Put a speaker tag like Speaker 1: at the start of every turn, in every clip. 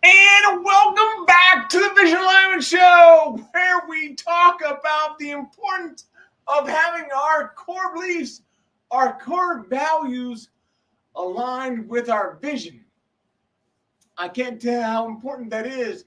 Speaker 1: And welcome back to the Vision Alignment Show, where we talk about the importance of having our core beliefs, our core values aligned with our vision. I can't tell how important that is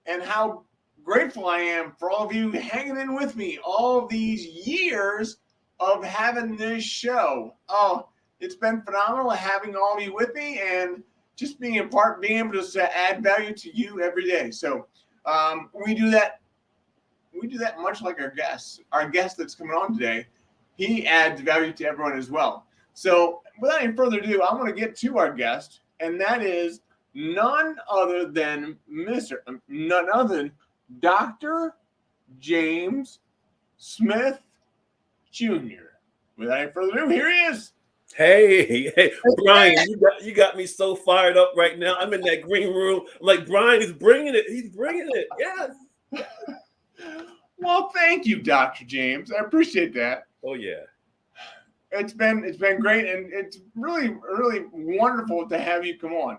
Speaker 1: and how grateful I am for all of you hanging in with me all these years of having this show. Oh, it's been phenomenal having all of you with me and just being a part, being able to add value to you every day. So we do that. We do that much like our guests. Our guest that's coming on today, he adds value to everyone as well. So without any further ado, I want to get to our guest, and that is none other than Dr. James Smith Jr. Without any further ado, here he is.
Speaker 2: Hey, Brian, you got me so fired up right now. I'm in that green room. I'm like, Brian, he's bringing it. He's bringing it. Yes.
Speaker 1: Well, thank you, Dr. James. I appreciate that.
Speaker 2: Oh, yeah.
Speaker 1: It's been great, and it's really, really wonderful to have you come on.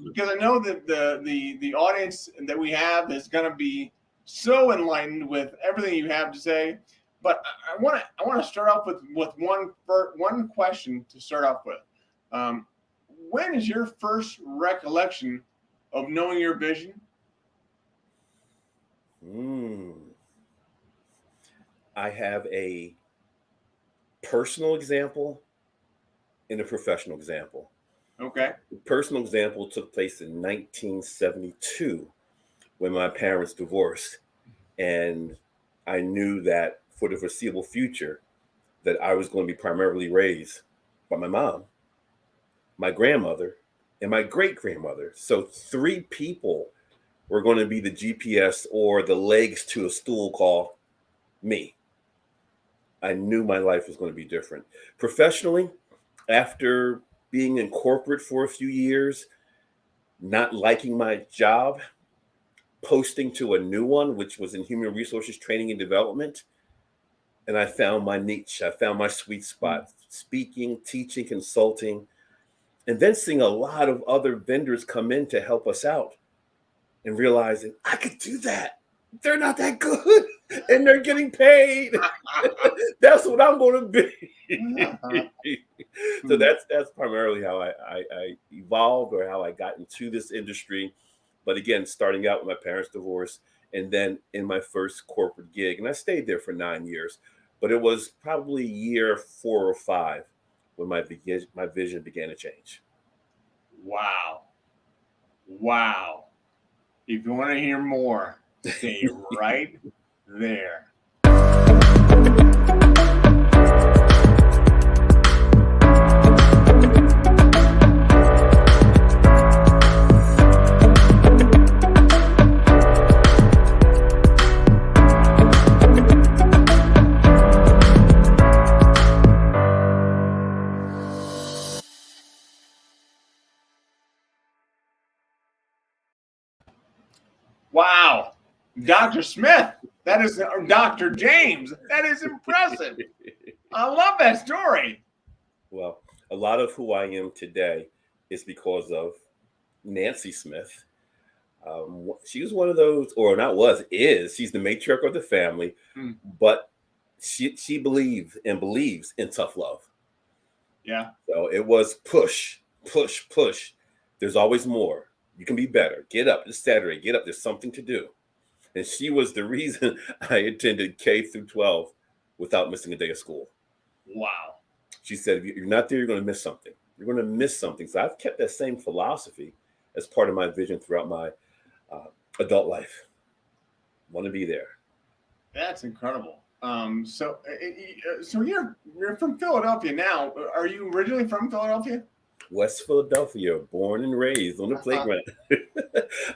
Speaker 1: Because I know that the audience that we have is going to be so enlightened with everything you have to say. But I want to start off with one question to start off with. When is your first recollection of knowing your vision?
Speaker 2: I have a personal example and a professional example.
Speaker 1: Okay.
Speaker 2: The personal example took place in 1972 when my parents divorced, and I knew that for the foreseeable future that I was going to be primarily raised by my mom, my grandmother, and my great-grandmother. So 3 people were going to be the GPS or the legs to a stool called me. I knew my life was going to be different. Professionally, after being in corporate for a few years, not liking my job, posting to a new one, which was in human resources training and development. And I found my niche. I found my sweet spot, speaking, teaching, consulting, and then seeing a lot of other vendors come in to help us out and realizing I could do that. They're not that good and they're getting paid. That's what I'm going to be. So that's primarily how I evolved or how I got into this industry. But again, starting out with my parents' divorce and then in my first corporate gig. And I stayed there for 9 years. But it was probably year 4 or 5 when my vision began to change.
Speaker 1: Wow. If you want to hear more, stay right there. Wow. Dr. Smith, that is Dr. James. That is impressive. I love that story.
Speaker 2: Well, a lot of who I am today is because of Nancy Smith. She was one of those, or not was, is, she's the matriarch of the family. But she believed and believes in tough love.
Speaker 1: Yeah.
Speaker 2: So it was push, push, push. There's always more. You can be better. Get up. It's Saturday. Get up. There's something to do. And she was the reason I attended K through 12 without missing a day of school.
Speaker 1: Wow.
Speaker 2: She said, if you're not there, you're going to miss something. You're going to miss something. So I've kept that same philosophy as part of my vision throughout my adult life. Want to be there.
Speaker 1: That's incredible. So you're from Philadelphia now. Are you originally from Philadelphia?
Speaker 2: West Philadelphia, born and raised on the playground.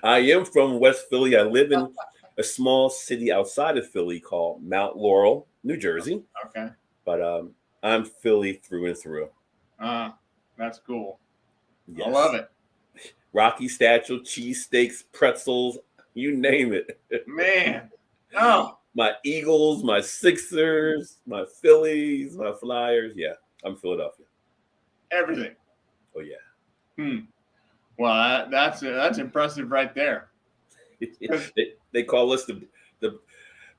Speaker 2: I am from West Philly. I live in a small city outside of Philly called Mount Laurel, New Jersey.
Speaker 1: Okay.
Speaker 2: But I'm Philly through and through.
Speaker 1: That's cool.
Speaker 2: Yes.
Speaker 1: I love it.
Speaker 2: Rocky Statue, cheesesteaks, pretzels, you name it.
Speaker 1: Man. Oh.
Speaker 2: My Eagles, my Sixers, my Phillies, my Flyers. Yeah, I'm Philadelphia.
Speaker 1: Everything.
Speaker 2: Oh, yeah.
Speaker 1: Well, that's impressive right there.
Speaker 2: They call us the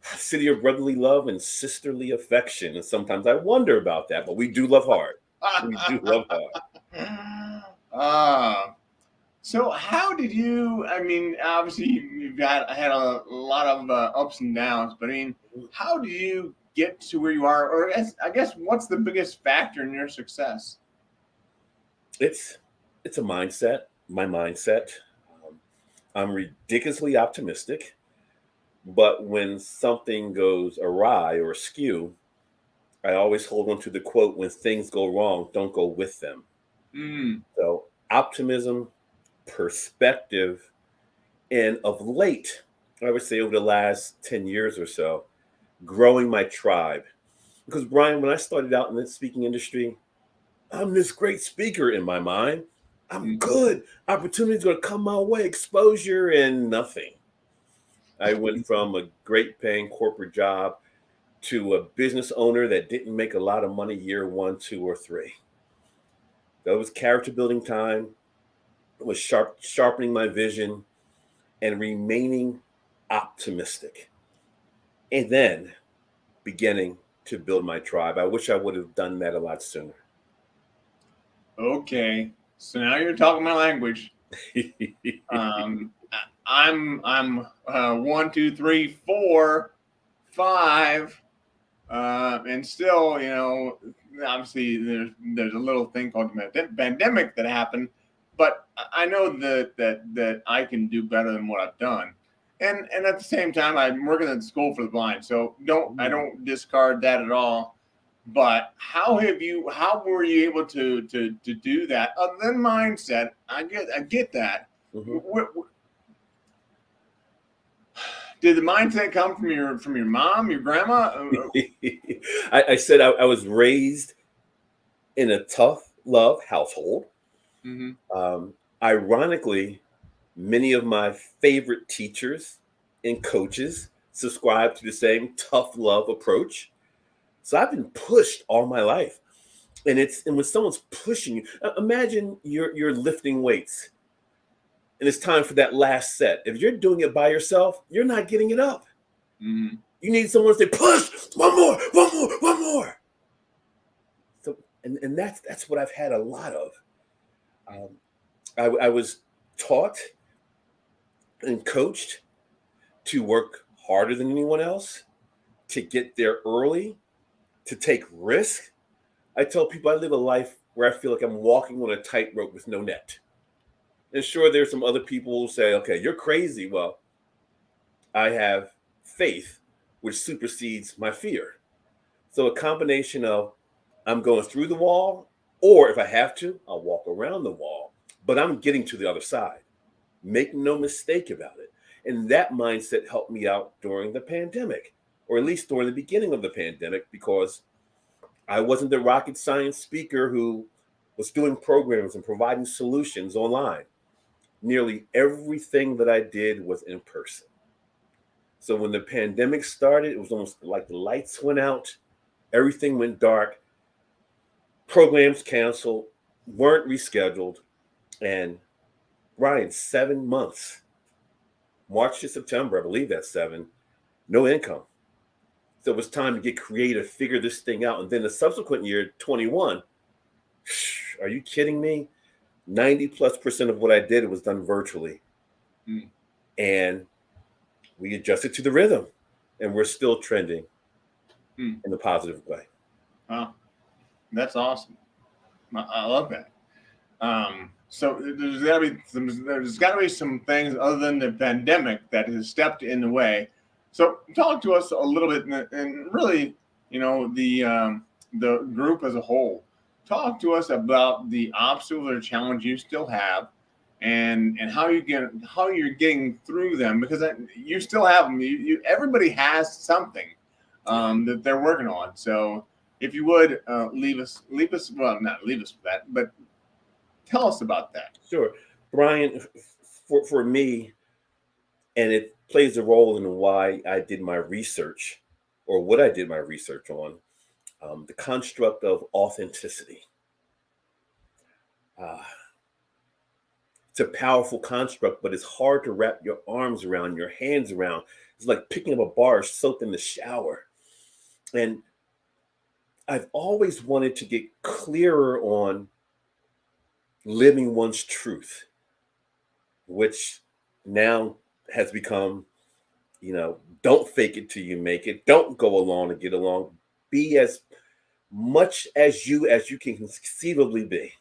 Speaker 2: city of brotherly love and sisterly affection. And sometimes I wonder about that, but we do love hard. We do love
Speaker 1: hard. So how did you, I mean, obviously you've had a lot of ups and downs, but I mean, how do you get to where you are? Or I guess what's the biggest factor in your success?
Speaker 2: It's a mindset, my mindset. I'm ridiculously optimistic, but when something goes awry or askew, I always hold on to the quote, when things go wrong, don't go with them. So optimism, perspective, and of late, I would say over the last 10 years or so, growing my tribe. Because Brian, when I started out in the speaking industry, I'm this great speaker in my mind. I'm good. Opportunities going to come my way, exposure and nothing. I went from a great paying corporate job to a business owner that didn't make a lot of money year 1, 2, or 3. That was character building time. It was sharpening my vision and remaining optimistic. And then beginning to build my tribe. I wish I would have done that a lot sooner.
Speaker 1: Okay, so now you're talking my language. I'm 1, 2, 3, 4, 5, and still, you know, obviously there's a little thing called the pandemic that happened, but I know that I can do better than what I've done, and at the same time I'm working at the school for the blind, so I don't discard that at all. But how were you able to do that other than mindset? I get that. Did the mindset come from your mom, your grandma?
Speaker 2: I said I was raised in a tough love household. Ironically, many of my favorite teachers and coaches subscribe to the same tough love approach. So I've been pushed all my life. And when someone's pushing you, imagine you're lifting weights and it's time for that last set. If you're doing it by yourself, you're not getting it up. You need someone to say, push, one more, one more, one more. So, and that's what I've had a lot of. I was taught and coached to work harder than anyone else, to get there early, to take risk. I tell people I live a life where I feel like I'm walking on a tightrope with no net. And sure, there's some other people who say, okay, you're crazy. Well, I have faith, which supersedes my fear. So a combination of I'm going through the wall, or if I have to, I'll walk around the wall, but I'm getting to the other side. Make no mistake about it. And that mindset helped me out during the pandemic, or at least during the beginning of the pandemic, because I wasn't the rocket science speaker who was doing programs and providing solutions online. Nearly everything that I did was in person. So when the pandemic started, it was almost like the lights went out, everything went dark, programs canceled, weren't rescheduled, and Ryan, 7 months, March to September, I believe that's 7, no income. So it was time to get creative, figure this thing out. And then the subsequent year, 21, are you kidding me? 90+% of what I did was done virtually.
Speaker 1: Mm.
Speaker 2: And we adjusted to the rhythm, and we're still trending in a positive way.
Speaker 1: Wow, that's awesome. I love that. So there's got to be some things other than the pandemic that has stepped in the way. So talk to us a little bit, and really, the group as a whole. Talk to us about the obstacles or challenge you still have, and how you're getting through them, because you still have them. Everybody has something that they're working on. So if you would leave us, well, not leave us with that, but tell us about that.
Speaker 2: Sure. Brian, for me, and it plays a role in why I did my research, or what I did my research on, the construct of authenticity. It's a powerful construct, but it's hard to wrap your arms around, your hands around. It's like picking up a bar soaked in the shower. And I've always wanted to get clearer on living one's truth, which now has become, don't fake it till you make it. Don't go along to get along. Be as much as you can conceivably be.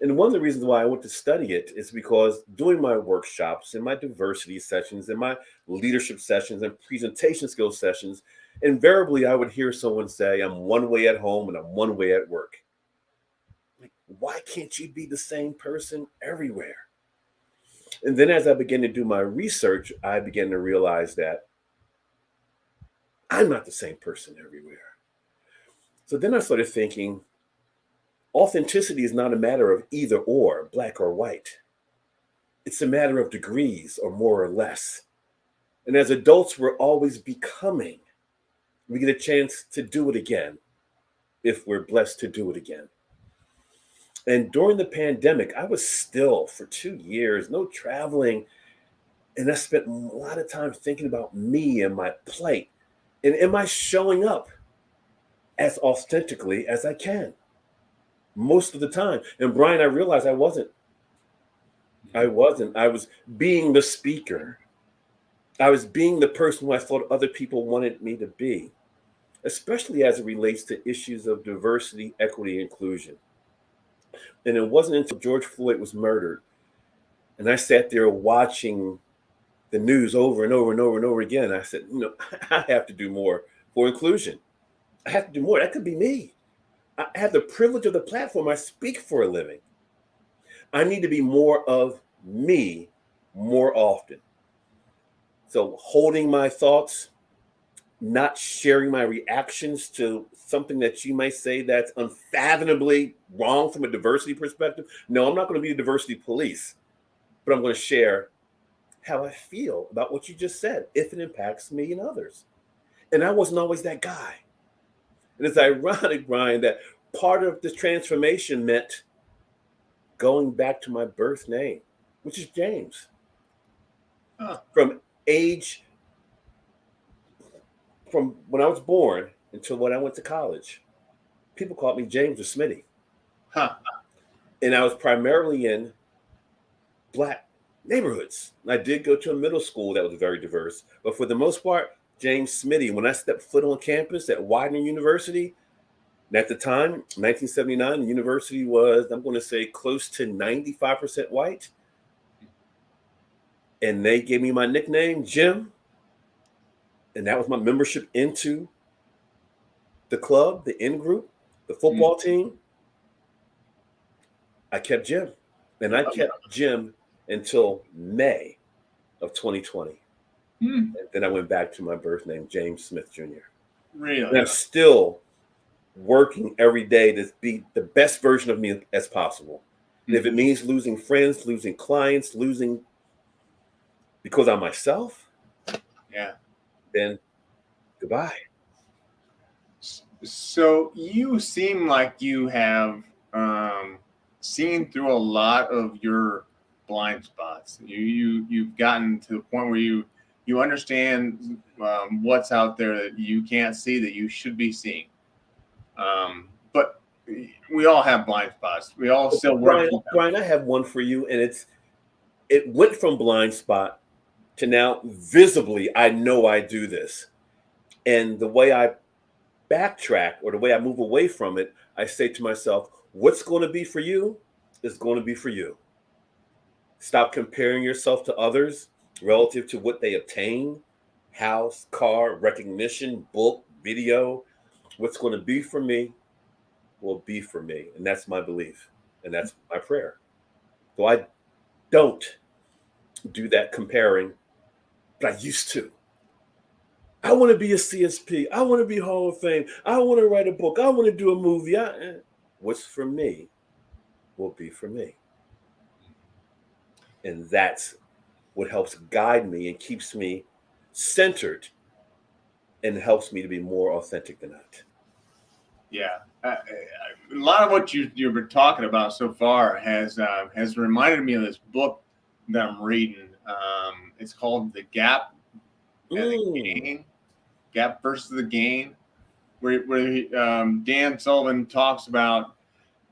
Speaker 2: And one of the reasons why I went to study it is because doing my workshops and my diversity sessions and my leadership sessions and presentation skills sessions, invariably I would hear someone say, I'm one way at home and I'm one way at work. Like, why can't you be the same person everywhere? And then as I began to do my research, I began to realize that I'm not the same person everywhere. So then I started thinking, authenticity is not a matter of either or, black or white. It's a matter of degrees, or more or less. And as adults, we're always becoming. We get a chance to do it again if we're blessed to do it again. And during the pandemic, I was still for 2 years, no traveling. And I spent a lot of time thinking about me and my plight. And am I showing up as authentically as I can? Most of the time. And Brian, I realized I wasn't. I was being the speaker. I was being the person who I thought other people wanted me to be, especially as it relates to issues of diversity, equity, inclusion. And it wasn't until George Floyd was murdered, and I sat there watching the news over and over and over and over again. I said, I have to do more for inclusion. I have to do more. That could be me. I have the privilege of the platform. I speak for a living. I need to be more of me more often. So holding my thoughts, not sharing my reactions to something that you might say that's unfathomably wrong from a diversity perspective. No, I'm not going to be a diversity police, but I'm going to share how I feel about what you just said, if it impacts me and others. And I wasn't always that guy. And it's ironic, Brian, that part of this transformation meant going back to my birth name, which is James. From when I was born until when I went to college, people called me James or Smitty. And I was primarily in Black neighborhoods. I did go to a middle school that was very diverse, but for the most part, James Smitty. When I stepped foot on campus at Widener University, and at the time, 1979, the university was, I'm going to say, close to 95% white. And they gave me my nickname, Jim. And that was my membership into the club, the in group, the football team. I kept Jim. And I kept Jim until May of 2020. And then I went back to my birth name, James Smith Jr.
Speaker 1: Really?
Speaker 2: And I'm still working every day to be the best version of me as possible. And if it means losing friends, losing clients, losing because I'm myself, then goodbye.
Speaker 1: So you seem like you have seen through a lot of your blind spots. You've gotten to the point where You understand what's out there that you can't see that you should be seeing. But we all have blind spots. We all still work.
Speaker 2: Brian, I have one for you, and it went from blind spot to now visibly I know I do this. And the way I backtrack or the way I move away from it, I say to myself, what's going to be for you is going to be for you. Stop comparing yourself to others relative to what they obtain, house, car, recognition, book, video. What's going to be for me will be for me. And that's my belief. And that's my prayer. So I don't do that comparing, but I used to. I want to be a CSP. I want to be Hall of Fame. I want to write a book. I want to do a movie. What's for me will be for me. And that's what helps guide me and keeps me centered and helps me to be more authentic than that.
Speaker 1: Yeah. A lot of what you've been talking about so far has reminded me of this book that I'm reading. It's called The Gap and the Gain. Gap versus the Gain, where Dan Sullivan talks about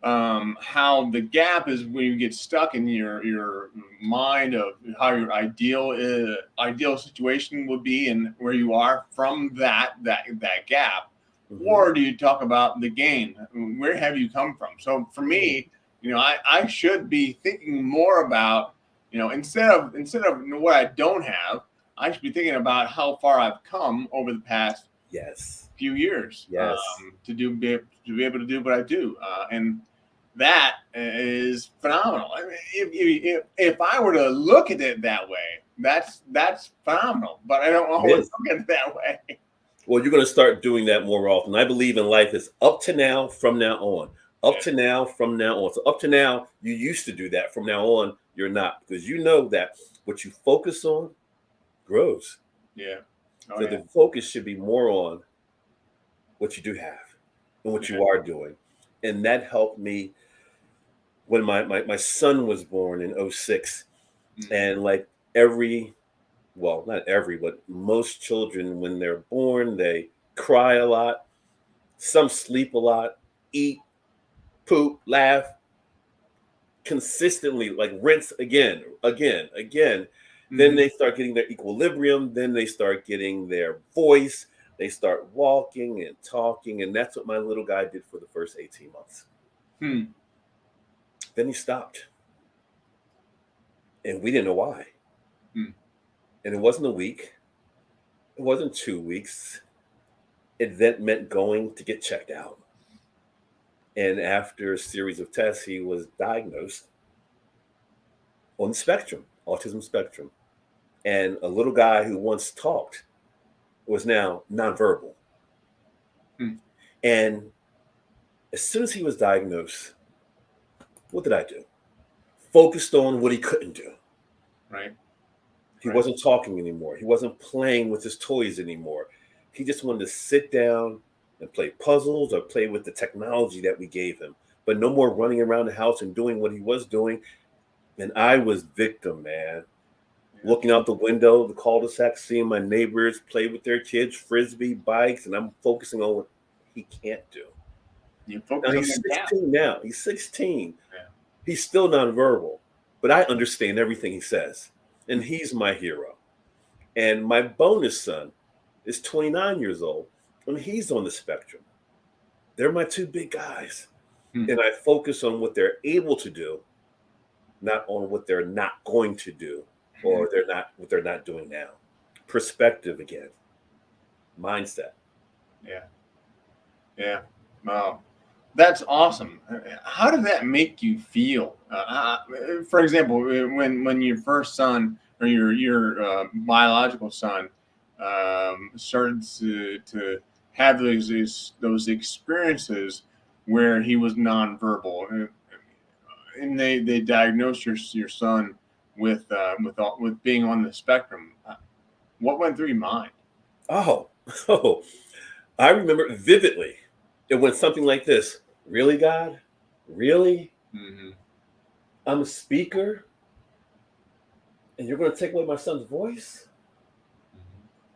Speaker 1: how the gap is when you get stuck in your mind of how your ideal situation would be and where you are from that gap. Mm-hmm. Or do you talk about the gain? Where have you come from? So for me, I should be thinking more about, instead of what I don't have, I should be thinking about how far I've come over the past few years to be able to do what I do. And that is phenomenal. I mean, if I were to look at it that way, that's phenomenal. But I don't always look at it that way.
Speaker 2: Well, you're going to start doing that more often. I believe in life is up to now, from now on. Up to now, from now on. So up to now, you used to do that. From now on, you're not. Because you know that what you focus on grows.
Speaker 1: Yeah.
Speaker 2: So the focus should be more on what you do have and what you are doing. And that helped me when my son was born in 06. Mm-hmm. And like not every, but most children, when they're born, they cry a lot. Some sleep a lot, eat, poop, laugh consistently, like rinse again. Mm-hmm. Then they start getting their equilibrium. Then they start getting their voice. They start walking and talking. And that's what my little guy did for the first 18 months. Then he stopped. And we didn't know why. And it wasn't a week. It wasn't 2 weeks. It then meant going to get checked out. And after a series of tests, he was diagnosed on the spectrum, autism spectrum. And a little guy who once talked was now nonverbal. And as soon as he was diagnosed, what did I do? Focused on what he couldn't do.
Speaker 1: Right.
Speaker 2: He wasn't talking anymore. He wasn't playing with his toys anymore. He just wanted to sit down and play puzzles or play with the technology that we gave him, but no more running around the house and doing what he was doing. And I was victim, man. Looking out the window, the cul-de-sac, seeing my neighbors play with their kids, frisbee, bikes, and I'm focusing on what he can't do. Now he's 16 now. He's 16. Yeah. He's still nonverbal, but I understand everything he says. And he's my hero. And my bonus son is 29 years old, and he's on the spectrum. They're my two big guys. And I focus on what they're able to do, not on what they're not going to do, or what they're not doing now. Perspective again. Mindset.
Speaker 1: Yeah. Wow. That's awesome. How did that make you feel? For example, when your first son or your biological son started to have those experiences where he was nonverbal, and they diagnosed your son with being on the spectrum, what went through your mind?
Speaker 2: Oh, I remember vividly. It went something like this. Really, God? Really? I'm a speaker? And you're going to take away my son's voice?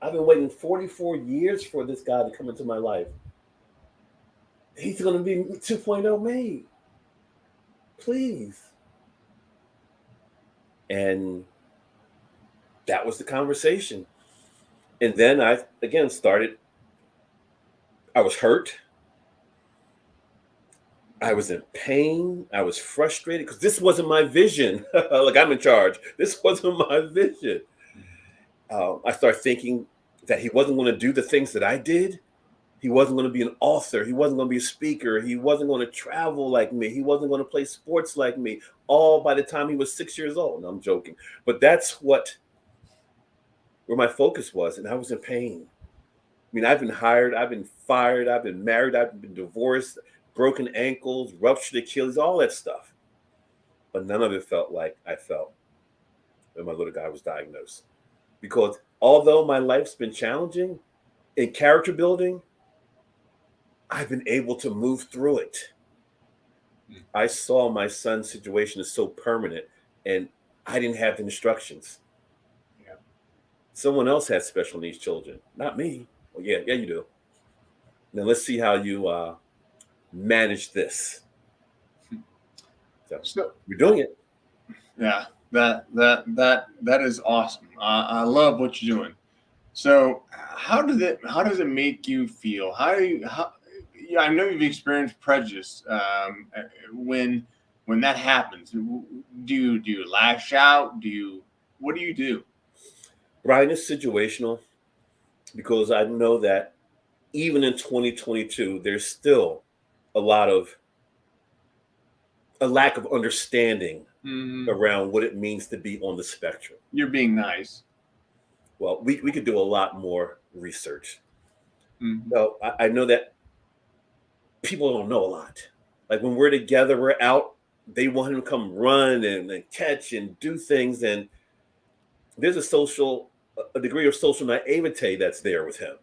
Speaker 2: I've been waiting 44 years for this guy to come into my life. He's going to be 2.0 me. Please. And that was the conversation. And then I, again, I was hurt. I was in pain. I was frustrated because this wasn't my vision. Like, I'm in charge. This wasn't my vision. I started thinking that he wasn't going to do the things that I did. He wasn't going to be an author. He wasn't going to be a speaker. He wasn't going to travel like me. He wasn't going to play sports like me, all by the time he was 6 years old. No, I'm joking. But that's where my focus was. And I was in pain. I mean, I've been hired. I've been fired. I've been married. I've been divorced, broken ankles, ruptured Achilles, all that stuff. But none of it felt like I felt when my little guy was diagnosed. Because although my life's been challenging in character building, I've been able to move through it. I saw my son's situation is so permanent, and I didn't have the instructions.
Speaker 1: Yeah.
Speaker 2: Someone else has special needs children, not me. Well, yeah, you do. Now let's see how you manage this. So we're doing it.
Speaker 1: Yeah, that is awesome. I love what you're doing. So how does it make you feel? Yeah, I know you've experienced prejudice when that happens. Do you lash out? What do you do?
Speaker 2: Brian, it's situational because I know that even in 2022, there's still a lack of understanding around what it means to be on the spectrum.
Speaker 1: You're being nice.
Speaker 2: Well, we could do a lot more research. So I know that people don't know a lot. Like when we're together, we're out, they want him to come run and catch and do things. And there's a degree of social naivete that's there with him.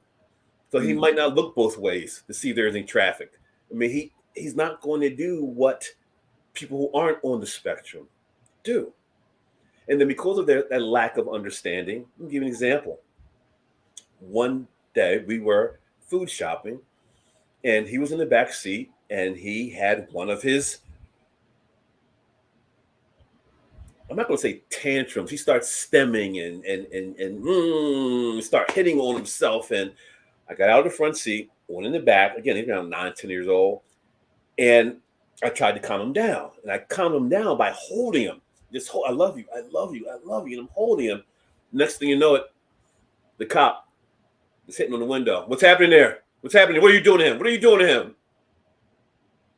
Speaker 2: So he might not look both ways to see if there's any traffic. I mean, he's not going to do what people who aren't on the spectrum do. And then because of that lack of understanding, I'll give you an example. One day we were food shopping and he was in the back seat and he had one of his, I'm not going to say tantrums. He starts stemming and start hitting on himself. And I got out of the front seat, went in the back. Again, he's around 9, 10 years old. And I tried to calm him down. And I calmed him down by holding him. I love you, I love you, I love you. And I'm holding him. Next thing you know it, the cop is hitting on the window. What's happening there? What's happening? What are you doing to him? What are you doing to him?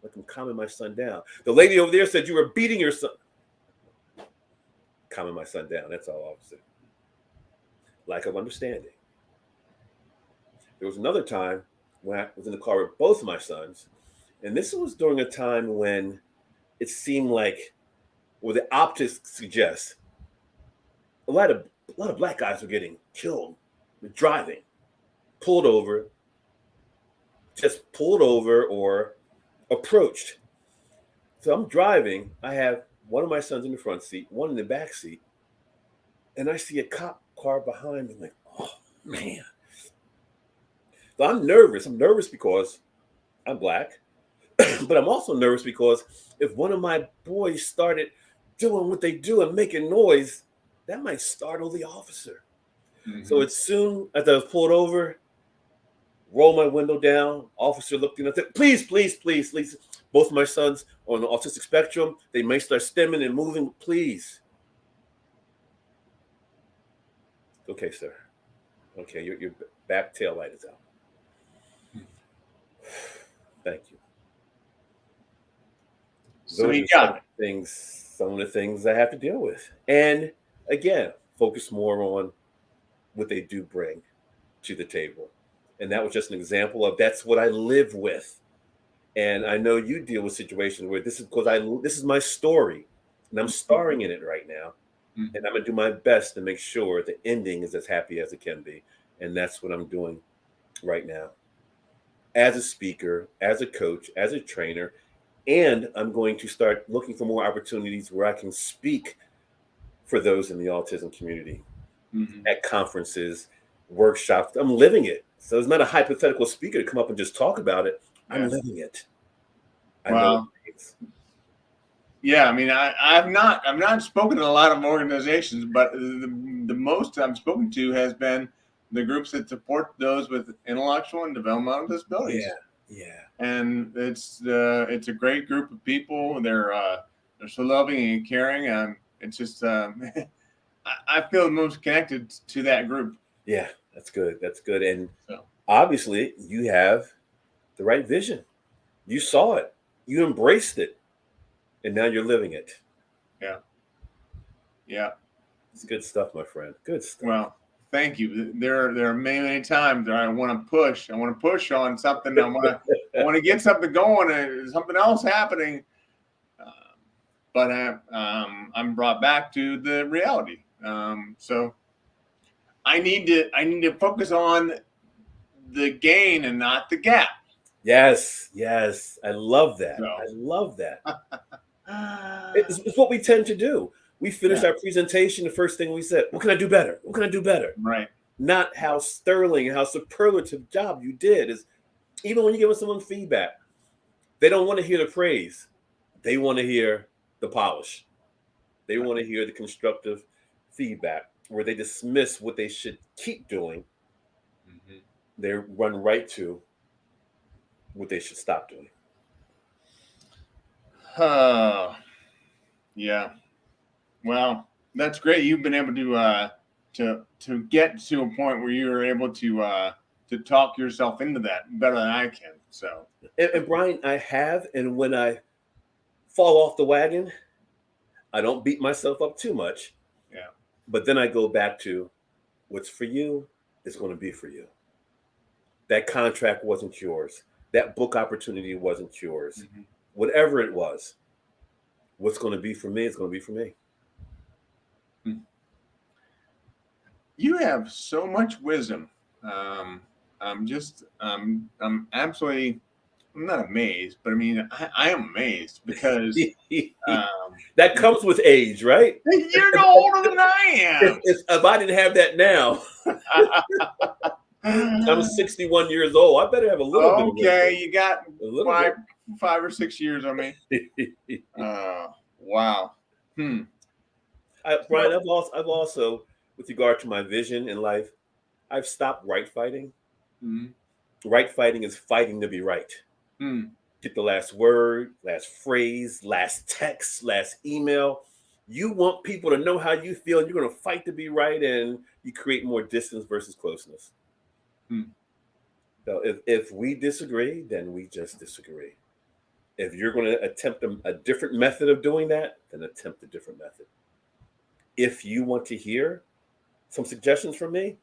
Speaker 2: Like, I'm calming my son down. The lady over there said you were beating your son. Calming my son down. That's all I say. Lack of understanding. There was another time when I was in the car with both of my sons. And this was during a time when it seemed like, or the optics suggest, a lot of black guys were getting killed with driving, pulled over or approached. So I'm driving. I have one of my sons in the front seat, one in the back seat, and I see a cop car behind me. I'm like, oh man. So I'm nervous. I'm nervous because I'm black, but I'm also nervous because if one of my boys started doing what they do and making noise, that might startle the officer. So as soon as I was pulled over, rolled my window down, officer looked in and said, please. Both of my sons are on the autistic spectrum. They may start stemming and moving. Please. Okay, sir. Okay, your back tail light is out. Thank you.
Speaker 1: So you got
Speaker 2: it. Some of the things I have to deal with. And again, focus more on what they do bring to the table. And that was just an example of that's what I live with. And I know you deal with situations where this is my story and I'm starring in it right now. And I'm gonna do my best to make sure the ending is as happy as it can be. And that's what I'm doing right now. As a speaker, as a coach, as a trainer, and I'm going to start looking for more opportunities where I can speak for those in the autism community at conferences, workshops. I'm living it. So it's not a hypothetical speaker to come up and just talk about it. I'm
Speaker 1: Yeah.
Speaker 2: living it. I know
Speaker 1: Well,
Speaker 2: what it means.
Speaker 1: yeah, I mean, I've not spoken to a lot of organizations, but the most I've spoken to has been the groups that support those with intellectual and developmental disabilities.
Speaker 2: Yeah.
Speaker 1: And it's a great group of people. They're so loving and caring. It's just I feel the most connected to that group.
Speaker 2: Yeah, that's good. That's good. And
Speaker 1: So
Speaker 2: obviously, you have the right vision. You saw it. You embraced it. And now you're living it.
Speaker 1: yeah.
Speaker 2: It's good stuff, my friend. Good stuff.
Speaker 1: Well, thank you. There are many times that I want to push. I want to push on something. I want to get something going and something else happening. But I'm brought back to the reality. So I need to focus on the gain and not the gap.
Speaker 2: Yes. I love that.
Speaker 1: So.
Speaker 2: I love that. It's what we tend to do. We finished our presentation. The first thing we said, what can I do better? What can I do better?
Speaker 1: Right.
Speaker 2: Not how sterling, how superlative job you did. Is even when you're giving someone feedback, they don't want to hear the praise. They want to hear the polish. They want to hear the constructive feedback where they dismiss what they should keep doing. Mm-hmm. They run right to what they should stop doing.
Speaker 1: Yeah. Well, that's great. You've been able to get to a point where you're able to talk yourself into that better than I can. So,
Speaker 2: and Brian, I have, and when I fall off the wagon, I don't beat myself up too much.
Speaker 1: Yeah.
Speaker 2: But then I go back to what's for you is going to be for you. That contract wasn't yours. That book opportunity wasn't yours. Mm-hmm. Whatever it was, what's going to be for me is going to be for me.
Speaker 1: You have so much wisdom. I'm absolutely, I'm not amazed, but I mean, I am amazed because
Speaker 2: that comes with age, right?
Speaker 1: You're no older than I am.
Speaker 2: If I didn't have that now, I'm 61 years old. I better have a little bit of wisdom.
Speaker 1: Okay, you got 5 or 6 years on me. Wow.
Speaker 2: Brian, I've also, with regard to my vision in life, I've stopped right fighting. Mm-hmm. Right fighting is fighting to be right. Get the last word, last phrase, last text, last email. You want people to know how you feel, and you're going to fight to be right, and you create more distance versus closeness. So if we disagree, then we just disagree. If you're going to attempt a different method of doing that, then attempt a different method. If you want to hear some suggestions from me,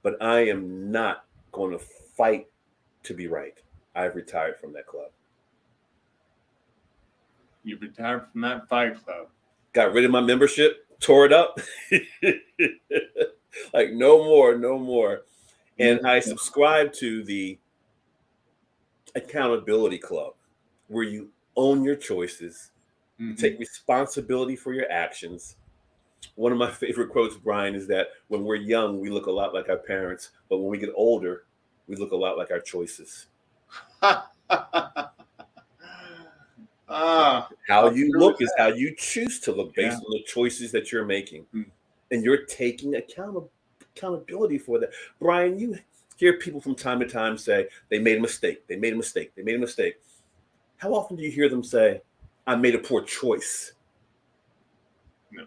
Speaker 2: but I am not going to fight to be right. I've retired from that club.
Speaker 1: You've retired from that fight club.
Speaker 2: Got rid of my membership, tore it up. Like no more. And I subscribe to the accountability club where you own your choices, you take responsibility for your actions. One of my favorite quotes, Brian, is that when we're young, we look a lot like our parents, but when we get older, we look a lot like our choices. How you look is how you choose to look based on the choices that you're making. And you're taking accountability for that. Brian, you hear people from time to time say, they made a mistake. How often do you hear them say, I made a poor choice? No.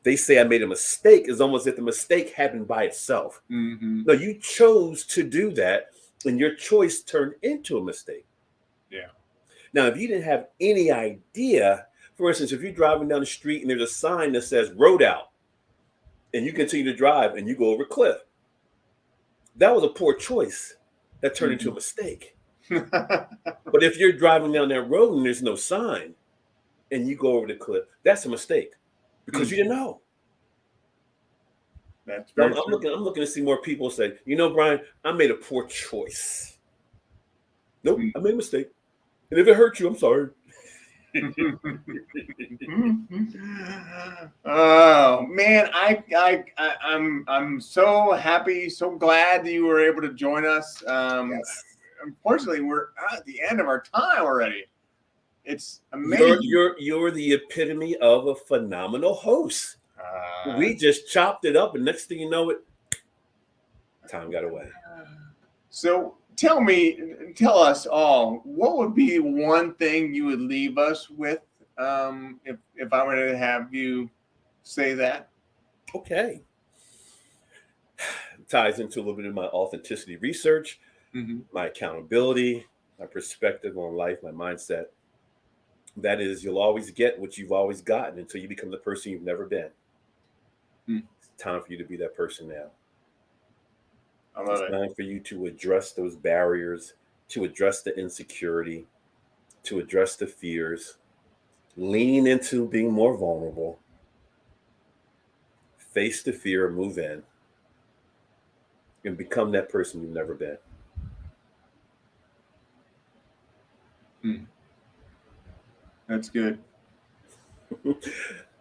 Speaker 2: They say I made a mistake is almost as if the mistake happened by itself. No, you chose to do that, and your choice turned into a mistake. Yeah. Now, if you didn't have any idea, for instance, if you're driving down the street and there's a sign that says road out, and you continue to drive and you go over a cliff, that was a poor choice that turned into a mistake. But if you're driving down that road and there's no sign and you go over the cliff, that's a mistake because you didn't know.
Speaker 1: That's
Speaker 2: I'm looking to see more people say, you know, Brian, I made a poor choice. Nope, I made a mistake. And if it hurt you, I'm sorry.
Speaker 1: Oh man, I'm so happy, so glad that you were able to join us.
Speaker 2: Yes.
Speaker 1: Unfortunately, we're at the end of our time already. It's
Speaker 2: You're
Speaker 1: amazing.
Speaker 2: you're you're the epitome of a phenomenal host. We just chopped it up, and next thing you know, time got away.
Speaker 1: So tell us all, what would be one thing you would leave us with, if I were to have you say that?
Speaker 2: Okay. Ties into a little bit of my authenticity research,
Speaker 1: Mm-hmm.
Speaker 2: my accountability, my perspective on life, my mindset. That is, you'll always get what you've always gotten until you become the person you've never been. It's time for you to be that person now.
Speaker 1: I love
Speaker 2: It's
Speaker 1: it.
Speaker 2: time for you to address those barriers, to address the insecurity, to address the fears, lean into being more vulnerable, face the fear, move in, and become that person you've never been.
Speaker 1: That's good.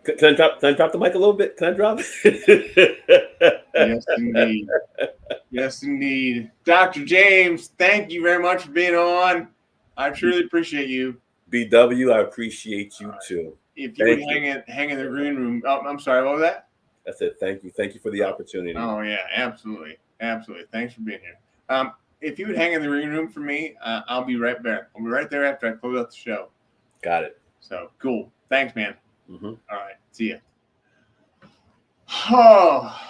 Speaker 2: Can I drop the mic a little bit? Can I drop
Speaker 1: Yes, indeed. Yes, indeed. Dr. James, thank you very much for being on. I truly appreciate you.
Speaker 2: BW, I appreciate you too.
Speaker 1: If you would
Speaker 2: Thank you.
Speaker 1: hang in the green room. Oh, I'm sorry, what was that?
Speaker 2: I said thank you. Thank you for the opportunity.
Speaker 1: Oh yeah, absolutely. Absolutely. Thanks for being here. If you would hang in the green room for me, I'll be right back. I'll be right there after I close out the show.
Speaker 2: Got it.
Speaker 1: So cool. Thanks, man.
Speaker 2: Mm-hmm.
Speaker 1: All right. See ya. Oh,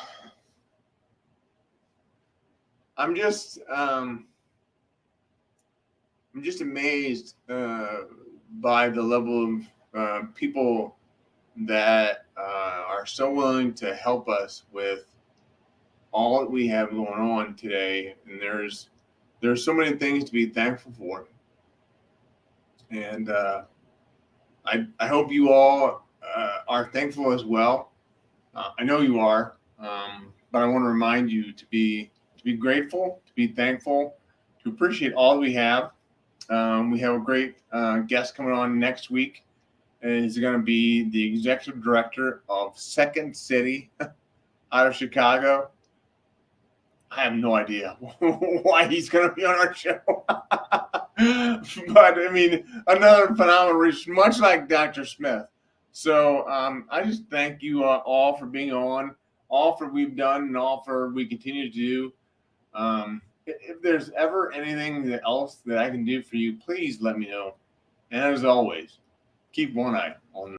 Speaker 1: I'm just amazed by the level of people that are so willing to help us with all that we have going on today. And there's so many things to be thankful for. And I hope you all are thankful as well. I know you are, but I want to remind you to be grateful, to be thankful, to appreciate all we have. We have a great guest coming on next week. And he's going to be the executive director of Second City out of Chicago. I have no idea why he's going to be on our show. But I mean, another phenomenal reach, much like Dr. Smith. So I just thank you all for being on, all for we've done, and all for we continue to do. If there's ever anything else that I can do for you, please let me know. And as always, keep one eye on the